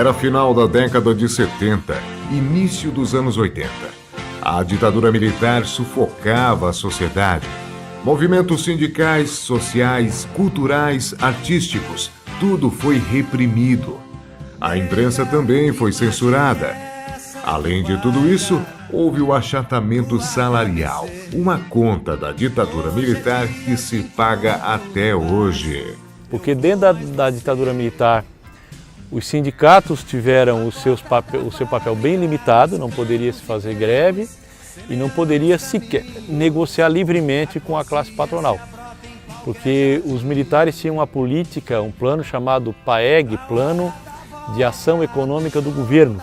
Era final da década de 70, início dos anos 80. A ditadura militar sufocava a sociedade. Movimentos sindicais, sociais, culturais, artísticos, tudo foi reprimido. A imprensa também foi censurada. Além de tudo isso, houve o achatamento salarial, uma conta da ditadura militar que se paga até hoje. Porque dentro da ditadura militar, os sindicatos tiveram o seu papel bem limitado, não poderia se fazer greve e não poderia sequer negociar livremente com a classe patronal. Porque os militares tinham uma política, um plano chamado PAEG, Plano de Ação Econômica do Governo.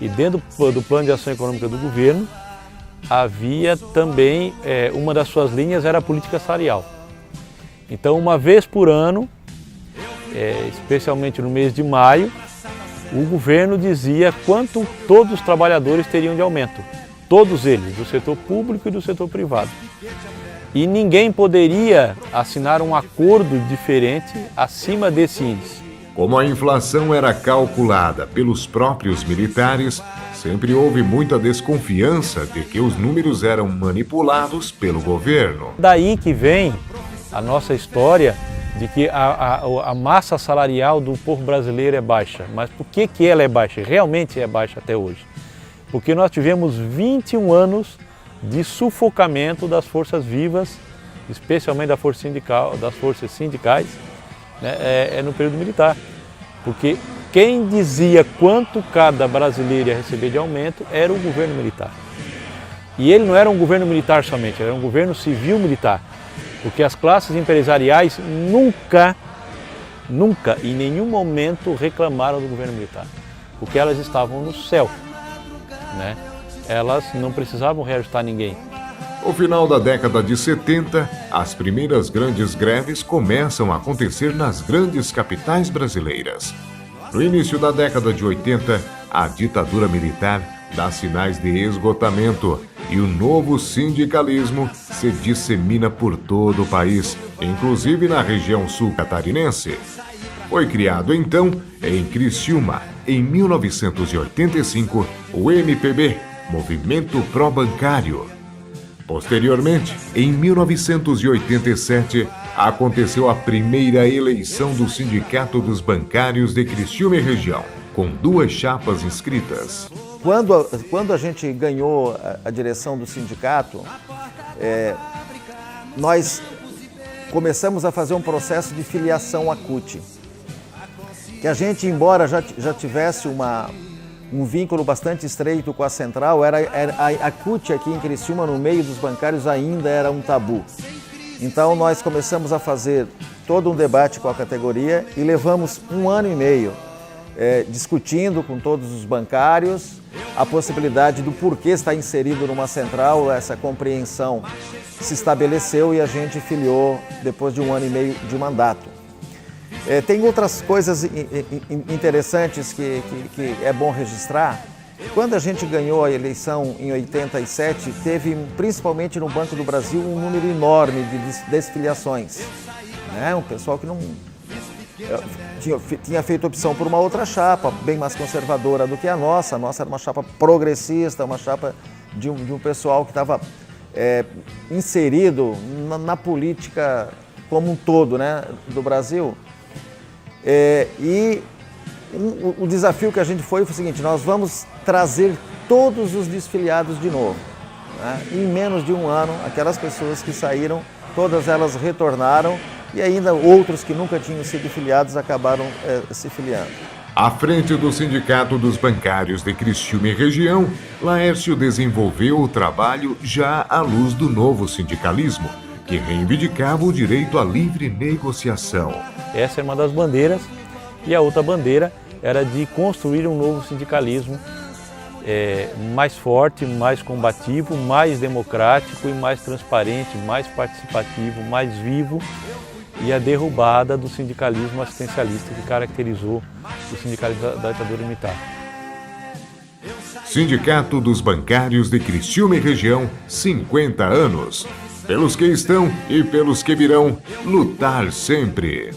E dentro do Plano de Ação Econômica do Governo, havia também, uma das suas linhas era a política salarial. Então, uma vez por ano, especialmente no mês de maio, o governo dizia quanto todos os trabalhadores teriam de aumento. Todos eles, do setor público e do setor privado. E ninguém poderia assinar um acordo diferente acima desse índice. Como a inflação era calculada pelos próprios militares, sempre houve muita desconfiança de que os números eram manipulados pelo governo. Daí que vem a nossa história de que a massa salarial do povo brasileiro é baixa. Mas por que ela é baixa? Realmente é baixa até hoje. Porque nós tivemos 21 anos de sufocamento das forças vivas, especialmente das forças sindicais, né, no período militar. Porque quem dizia quanto cada brasileiro ia receber de aumento era o governo militar. E ele não era um governo militar somente, era um governo civil-militar. Porque as classes empresariais nunca, em nenhum momento reclamaram do governo militar. Porque elas estavam no céu, né? Elas não precisavam reajustar ninguém. No final da década de 70, as primeiras grandes greves começam a acontecer nas grandes capitais brasileiras. No início da década de 80, a ditadura militar dá sinais de esgotamento e o novo sindicalismo se dissemina por todo o país, inclusive na região sul catarinense. Foi criado então, em Criciúma, em 1985, o MPB, Movimento Pró-Bancário. Posteriormente, em 1987, aconteceu a primeira eleição do Sindicato dos Bancários de Criciúma e região, com 2 chapas inscritas. Quando a gente ganhou a direção do sindicato, nós começamos a fazer um processo de filiação à CUT. Que a gente, embora já tivesse um vínculo bastante estreito com a central, a CUT aqui em Criciúma, no meio dos bancários, ainda era um tabu. Então nós começamos a fazer todo um debate com a categoria e levamos 1 ano e meio discutindo com todos os bancários a possibilidade do porquê estar inserido numa central. Essa compreensão se estabeleceu e a gente filiou depois de 1 ano e meio de mandato. Tem outras coisas interessantes que é bom registrar. Quando a gente ganhou a eleição em 87, teve, principalmente no Banco do Brasil, um número enorme de desfiliações. Um pessoal que não tinha feito opção por uma outra chapa, bem mais conservadora do que a nossa. A nossa era uma chapa progressista, uma chapa de um pessoal que estava inserido na política como um todo, né, do Brasil. O desafio que a gente foi o seguinte: nós vamos trazer todos os desfiliados de novo. Em menos de 1 ano, aquelas pessoas que saíram, todas elas retornaram e ainda outros que nunca tinham sido filiados acabaram se filiando. À frente do Sindicato dos Bancários de Criciúma e região, Laércio desenvolveu o trabalho já à luz do novo sindicalismo, que reivindicava o direito à livre negociação. Essa é uma das bandeiras, e a outra bandeira era de construir um novo sindicalismo mais forte, mais combativo, mais democrático e mais transparente, mais participativo, mais vivo, e a derrubada do sindicalismo assistencialista que caracterizou o sindicalismo da ditadura militar. Sindicato dos Bancários de Criciúma e região, 50 anos. Pelos que estão e pelos que virão, lutar sempre.